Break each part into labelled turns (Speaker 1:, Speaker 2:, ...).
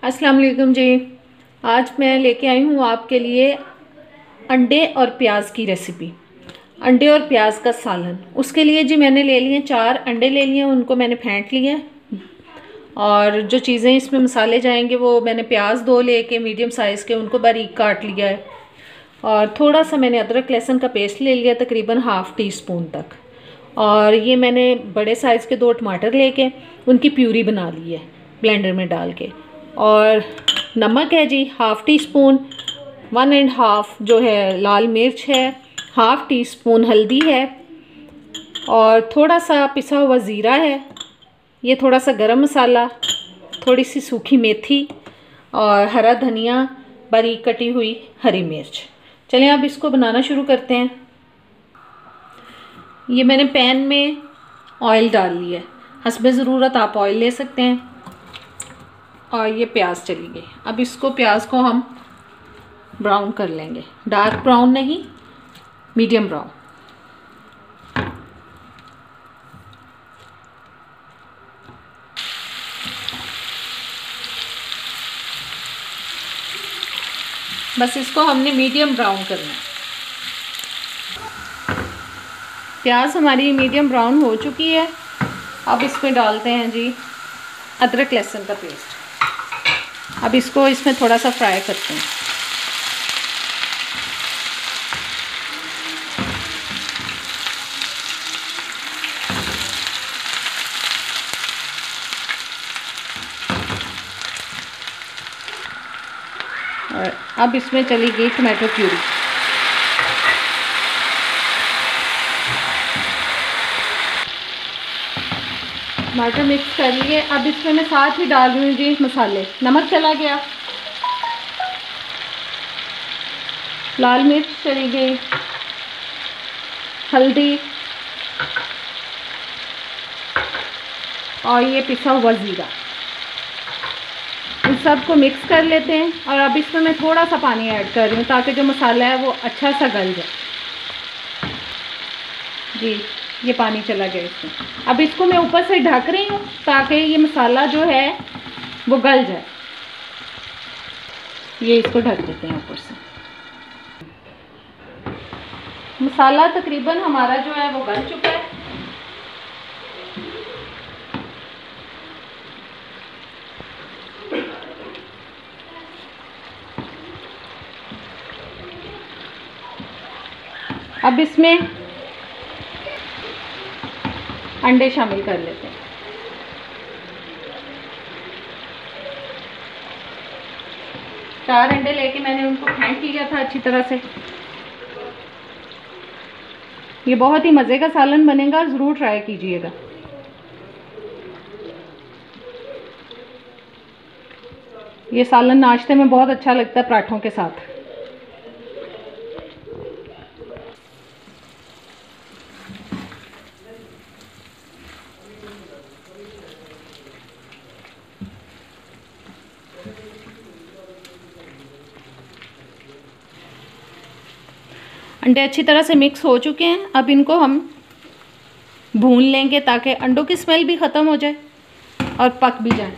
Speaker 1: अस्सलाम वालेकुम जी। आज मैं लेके आई हूँ आपके लिए अंडे और प्याज की रेसिपी। अंडे और प्याज का सालन। उसके लिए जी मैंने ले लिए 4 अंडे ले लिए, उनको मैंने फेंट लिए और जो चीज़ें इसमें मसाले जाएंगे वो मैंने प्याज 2 लेके मीडियम साइज़ के उनको बारीक काट लिया है और थोड़ा सा मैंने अदरक लहसुन का पेस्ट ले लिया तकरीबन ½ टीस्पून तक। और ये मैंने बड़े साइज़ के 2 टमाटर लेके उनकी प्यूरी बना ली है ब्लेंडर में डाल के। और नमक है जी ½ टीस्पून, 1½ जो है लाल मिर्च है, ½ टीस्पून हल्दी है और थोड़ा सा पिसा हुआ ज़ीरा है, ये थोड़ा सा गरम मसाला, थोड़ी सी सूखी मेथी और हरा धनिया, बारीक कटी हुई हरी मिर्च। चलिए अब इसको बनाना शुरू करते हैं। ये मैंने पैन में ऑयल डाल लिया है, हस्बे ज़रूरत आप ऑयल ले सकते हैं। और ये प्याज चली गई। अब इसको प्याज को हम ब्राउन कर लेंगे, डार्क ब्राउन नहीं, मीडियम ब्राउन। बस इसको हमने मीडियम ब्राउन करना है। प्याज हमारी मीडियम ब्राउन हो चुकी है। अब इसमें डालते हैं जी अदरक लहसुन का पेस्ट। अब इसको इसमें थोड़ा सा फ्राई करते हैं। और अब इसमें चली गई टमाटो प्यूरी। टमाटर मिक्स कर लिए। अब इसमें मैं साथ ही डाल रही हूँ जी मसाले। नमक चला गया, लाल मिर्च चली गई, हल्दी और ये पिसा हुआ ज़ीरा। इन सब को मिक्स कर लेते हैं। और अब इसमें मैं थोड़ा सा पानी ऐड कर रही हूँ ताकि जो मसाला है वो अच्छा सा गल जाए। जी ये पानी चला गया इसमें। अब इसको मैं ऊपर से ढक रही हूँ ताकि ये मसाला जो है वो गल जाए। ये इसको ढक देते हैं ऊपर से। मसाला तकरीबन हमारा जो है वो गल चुका है। अब इसमें अंडे शामिल कर लेते हैं। चार अंडे लेके मैंने उनको फेंट लिया था अच्छी तरह से। ये बहुत ही मज़े का सालन बनेगा, ज़रूर ट्राई कीजिएगा। ये सालन नाश्ते में बहुत अच्छा लगता है पराठों के साथ। अंडे अच्छी तरह से मिक्स हो चुके हैं। अब इनको हम भून लेंगे ताकि अंडों की स्मेल भी ख़त्म हो जाए और पक भी जाए।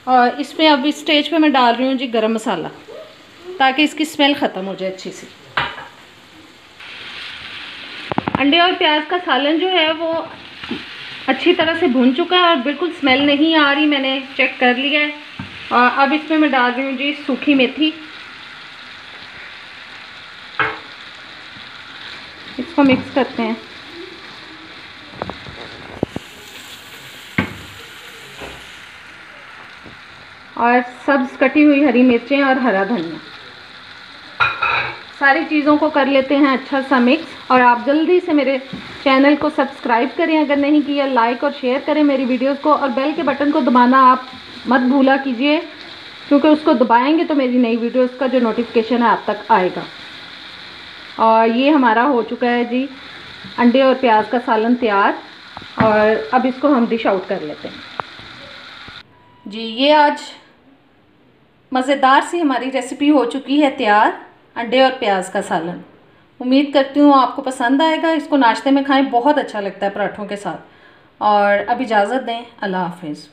Speaker 1: और इसमें अब इस स्टेज पे मैं डाल रही हूँ जी गरम मसाला ताकि इसकी स्मेल ख़त्म हो जाए अच्छी सी। अंडे और प्याज का सालन जो है वो अच्छी तरह से भून चुका है और बिल्कुल स्मेल नहीं आ रही, मैंने चेक कर लिया है। और अब इसमें मैं डाल रही हूँ जी सूखी मेथी। इसको मिक्स करते हैं। और सब्ज़ कटी हुई हरी मिर्चें और हरा धनिया, सारी चीज़ों को कर लेते हैं अच्छा सा मिक्स। और आप जल्दी से मेरे चैनल को सब्सक्राइब करें अगर नहीं किया, लाइक और शेयर करें मेरी वीडियोस को। और बेल के बटन को दबाना आप मत भूला कीजिए क्योंकि उसको दबाएंगे तो मेरी नई वीडियोस का जो नोटिफिकेशन है आप तक आएगा। और ये हमारा हो चुका है जी अंडे और प्याज का सालन तैयार। और अब इसको हम डिश आउट कर लेते हैं जी। ये आज मज़ेदार सी हमारी रेसिपी हो चुकी है तैयार, अंडे और प्याज का सालन। उम्मीद करती हूँ आपको पसंद आएगा। इसको नाश्ते में खाएं, बहुत अच्छा लगता है पराठों के साथ। और अब इजाज़त दें, अल्लाह हाफिज़।